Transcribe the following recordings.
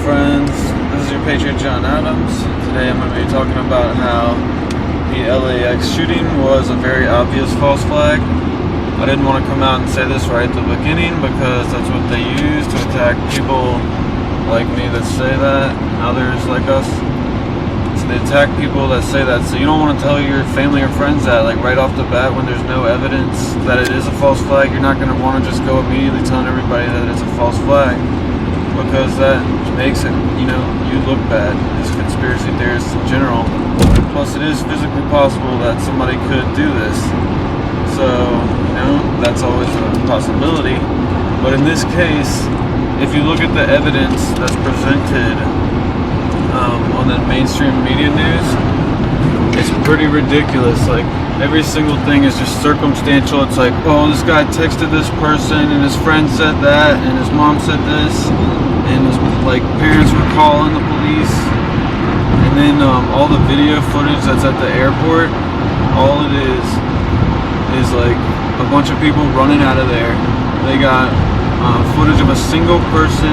friends? This is your Patriot John Adams. Today I'm going to be talking about how the LAX shooting was a very obvious false flag. I didn't want to come out and say this right at the beginning because that's what they use to attack people like me that say that and others like us. So they attack people that say that. So you don't want to tell your family or friends that like right off the bat when there's no evidence that it is a false flag. You're not going to want to just go immediately telling everybody that it's a false flag, because that makes it, you look bad as conspiracy theorists in general. Plus, it is physically possible that somebody could do this. So, that's always a possibility. But in this case, if you look at the evidence that's presented on the mainstream media news, it's pretty ridiculous. Like, every single thing is just circumstantial. It's like, oh, this guy texted this person, and his friend said that, and his mom said this, and his parents were calling the police. And then all the video footage that's at the airport, all it is like a bunch of people running out of there. They got footage of a single person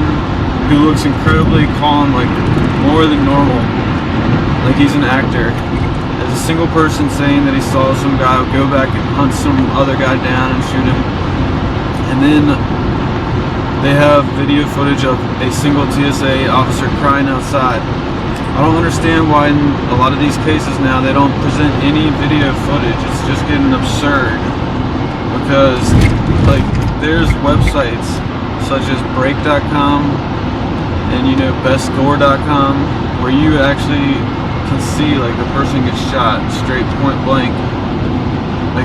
who looks incredibly calm, like more than normal, like he's an actor. There's a single person saying that he saw some guy go back and hunt some other guy down and shoot him. And then they have video footage of a single TSA officer crying outside. I don't understand why in a lot of these cases now they don't present any video footage. It's just getting absurd, because there's websites such as break.com and bestscore.com where you actually can see the person gets shot straight point blank.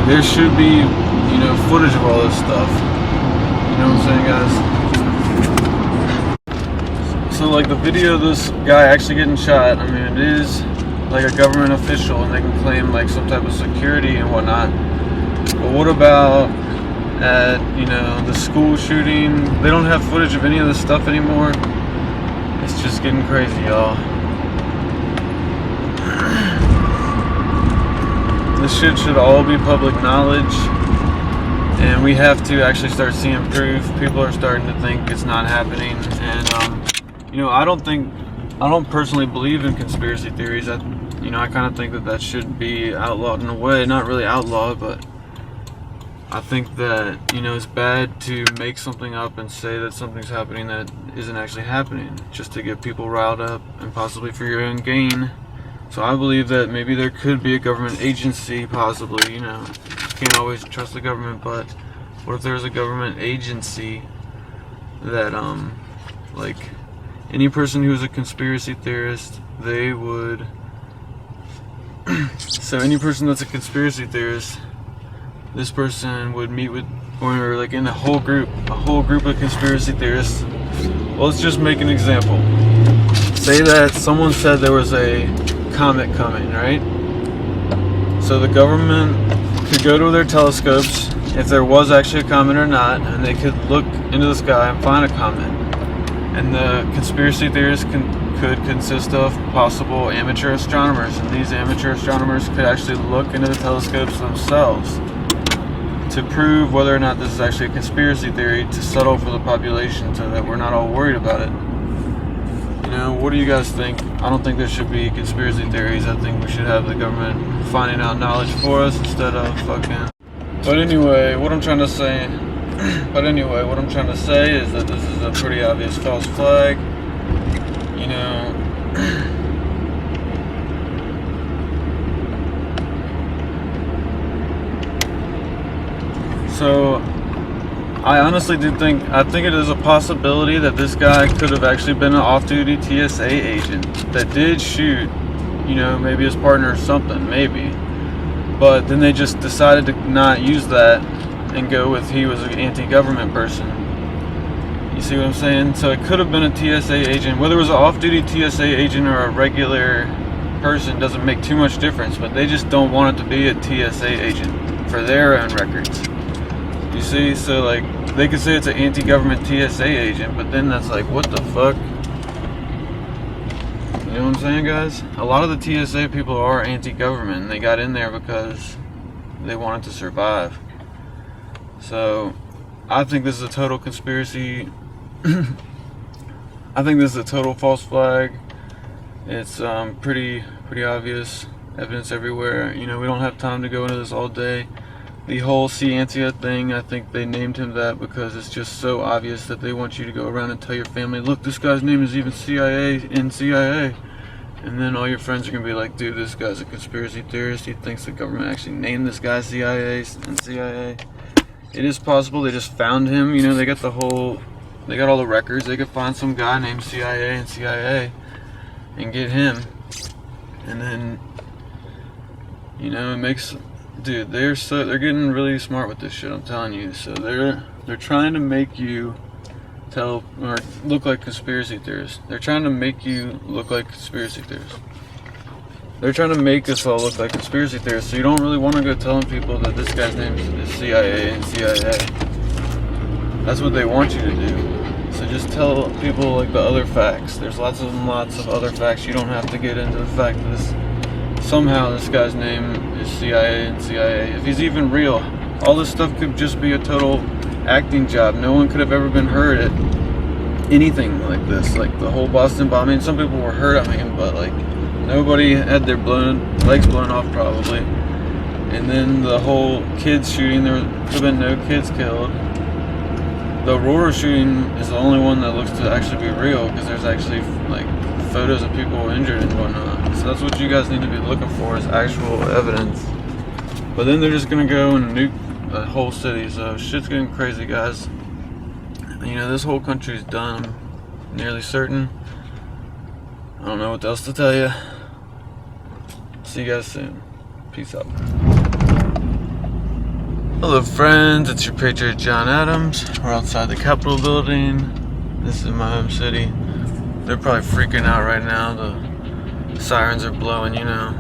There should be footage of all this stuff. You know what I'm saying, guys? So the video of this guy actually getting shot, it is a government official and they can claim some type of security and whatnot. But what about at the school shooting? They don't have footage of any of this stuff anymore. It's just getting crazy, y'all. This shit should all be public knowledge, and we have to actually start seeing proof. People are starting to think it's not happening, and I don't personally believe in conspiracy theories. I kind of think that should be outlawed in a way. Not really outlawed, but I think that it's bad to make something up and say that something's happening that isn't actually happening, just to get people riled up and possibly for your own gain. So I believe that maybe there could be a government agency, possibly. Can't always trust the government, but what if there's a government agency that any person who's a conspiracy theorist, they would so any person that's a conspiracy theorist, this person would meet with, or in a whole group of conspiracy theorists. Well, let's just make an example. Say that someone said there was a comet coming, right? So the government could go to their telescopes if there was actually a comet or not, and they could look into the sky and find a comet. And the conspiracy theorists could consist of possible amateur astronomers, and these amateur astronomers could actually look into the telescopes themselves to prove whether or not this is actually a conspiracy theory, to settle for the population so that we're not all worried about it. What do you guys think? I don't think there should be conspiracy theories. I think we should have the government finding out knowledge for us instead of fucking... But anyway, what I'm trying to say is that this is a pretty obvious false flag. So I honestly do think it is a possibility that this guy could have actually been an off-duty TSA agent that did shoot, maybe his partner or something, maybe. But then they just decided to not use that and go with he was an anti-government person. You see what I'm saying? So it could have been a TSA agent. Whether it was an off-duty TSA agent or a regular person doesn't make too much difference, but they just don't want it to be a TSA agent for their own records. You see? So they could say it's an anti-government TSA agent, but then that's what the fuck? You know what I'm saying, guys? A lot of the TSA people are anti-government, and they got in there because they wanted to survive. So I think this is a total conspiracy I think this is a total false flag. It's pretty obvious, evidence everywhere. You know, we don't have time to go into this all day. The whole Ciancia thing, I think they named him that because it's just so obvious that they want you to go around and tell your family, look, this guy's name is even CIA in CIA. And then all your friends are going to be like, dude, this guy's a conspiracy theorist. He thinks the government actually named this guy CIA and CIA. It is possible they just found him. You know, they got all the records. They could find some guy named CIA and CIA and get him. And then, you know, it makes... Dude, they're getting really smart with this shit, I'm telling you. So they're trying to make you tell or look like conspiracy theorists. They're trying to make you look like conspiracy theorists. They're trying to make us all look like conspiracy theorists. So you don't really want to go telling people that this guy's name is CIA and CIA. That's what they want you to do. So just tell people like the other facts. There's lots of other facts. You don't have to get into the fact that somehow this guy's name is CIA and CIA. If he's even real, all this stuff could just be a total acting job. No one could have ever been hurt at anything like this. Like the whole Boston bombing, some people were hurt, I mean, but like nobody had their legs blown off probably. And then the whole kids shooting, there could have been no kids killed. The Aurora shooting is the only one that looks to actually be real because there's actually like photos of people injured and whatnot. So that's what you guys need to be looking for, is actual evidence. But then they're just gonna go and nuke the whole city. So shit's getting crazy, guys. You know, this whole country's done, I'm nearly certain. I don't know what else to tell you. See you guys soon. Peace out. Hello friends, it's your Patriot John Adams. We're outside the Capitol building. This is my home city. They're probably freaking out right now. The sirens are blowing, you know.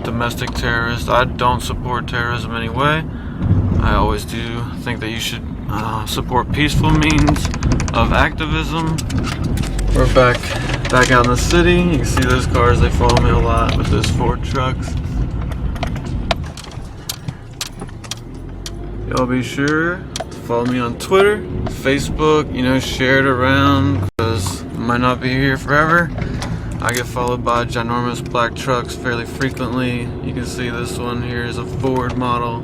Domestic terrorists. I don't support terrorism anyway. I always do think that you should support peaceful means of activism. We're back out in the city. You can see those cars, they follow me a lot with those Ford trucks. Y'all be sure to follow me on Twitter, Facebook, you know, share it around because I might not be here forever. I get followed by ginormous black trucks fairly frequently. You can see this one here is a Ford model.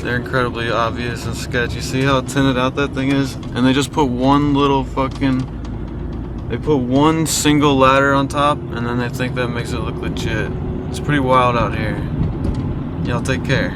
They're incredibly obvious and sketchy. See how tinted out that thing is? And they just put one little they put one single ladder on top and then they think that makes it look legit. It's pretty wild out here. Y'all take care.